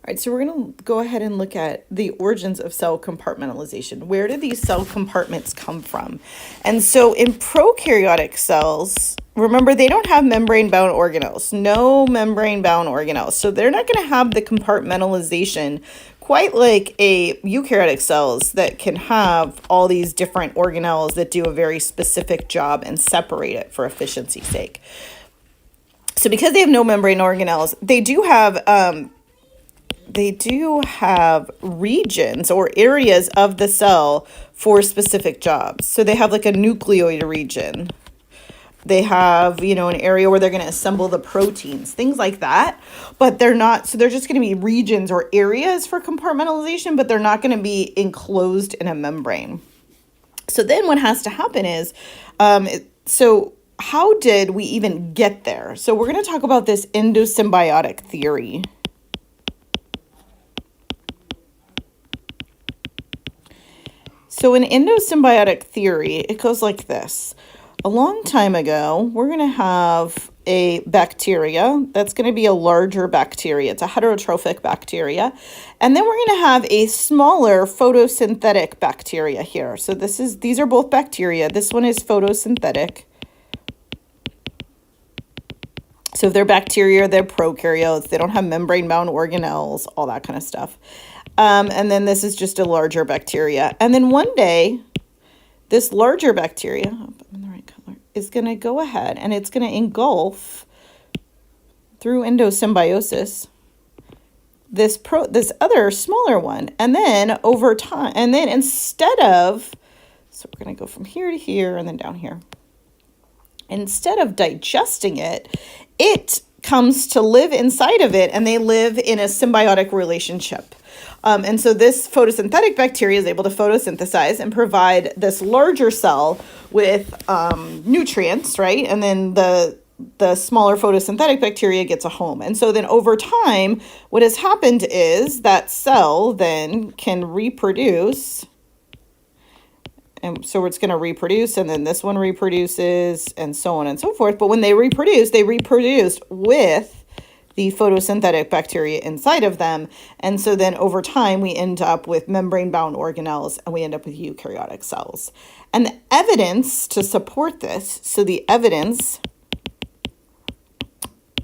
All right, so we're going to go ahead and look at the origins of cell compartmentalization. Where did these cell compartments come from? And so in prokaryotic cells, remember, they don't have membrane-bound organelles, no membrane-bound organelles. So they're not going to have the compartmentalization quite like a eukaryotic cells that can have all these different organelles that do a very specific job and separate it for efficiency's sake. So because they have no membrane organelles, they do have regions or areas of the cell for specific jobs. So they have like a nucleoid region. They have, an area where they're going to assemble the proteins, things like that. But they're not, so they're just going to be regions or areas for compartmentalization, but they're not going to be enclosed in a membrane. So then what has to happen is, so how did we even get there? So we're going to talk about this endosymbiotic theory. So in endosymbiotic theory, it goes like this. A long time ago, we're going to have a bacteria that's going to be a larger bacteria. It's a heterotrophic bacteria. And then we're going to have a smaller photosynthetic bacteria here. So these are both bacteria. This one is photosynthetic. So if they're bacteria, they're prokaryotes. They don't have membrane-bound organelles, all that kind of stuff. And then this is just a larger bacteria. And then one day, this larger bacteria, I'm in the right color, is going to go ahead and it's going to engulf through endosymbiosis this other smaller one. And then over time, and then instead of, so we're going to go from here to here and then down here. Instead of digesting it, it comes to live inside of it, and they live in a symbiotic relationship. And so this photosynthetic bacteria is able to photosynthesize and provide this larger cell with nutrients, right? And then the smaller photosynthetic bacteria gets a home. And so then over time, what has happened is that cell then can reproduce. And so it's going to reproduce, and then this one reproduces, and so on and so forth. But when they reproduced with the photosynthetic bacteria inside of them. And so then over time, we end up with membrane-bound organelles, and we end up with eukaryotic cells. And the evidence to support this, so the evidence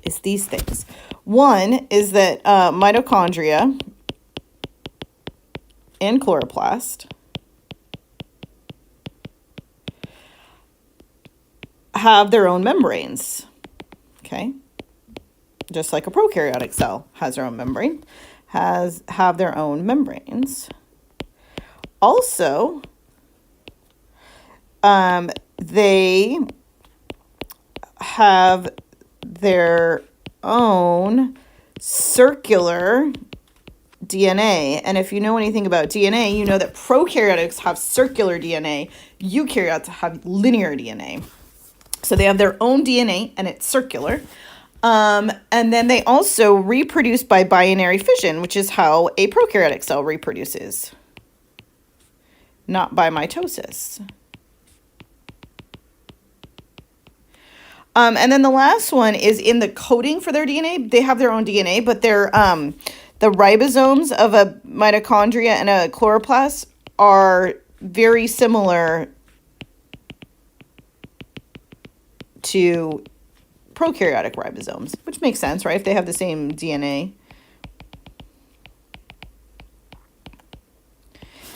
is these things. One is that mitochondria and chloroplast have their own membranes, okay? Just like a prokaryotic cell has their own membrane, have their own membranes. Also, they have their own circular DNA. And if you know anything about DNA, you know that prokaryotes have circular DNA, eukaryotes have linear DNA. So they have their own DNA, and it's circular. And then they also reproduce by binary fission, which is how a prokaryotic cell reproduces, not by mitosis. And then the last one is in the coding for their DNA. They have their own DNA, but they're, the ribosomes of a mitochondria and a chloroplast are very similar to prokaryotic ribosomes, which makes sense, right? If they have the same DNA.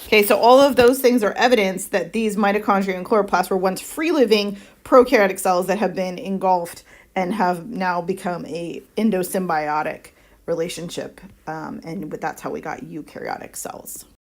Okay, so all of those things are evidence that these mitochondria and chloroplasts were once free-living prokaryotic cells that have been engulfed and have now become a endosymbiotic relationship. And that's how we got eukaryotic cells.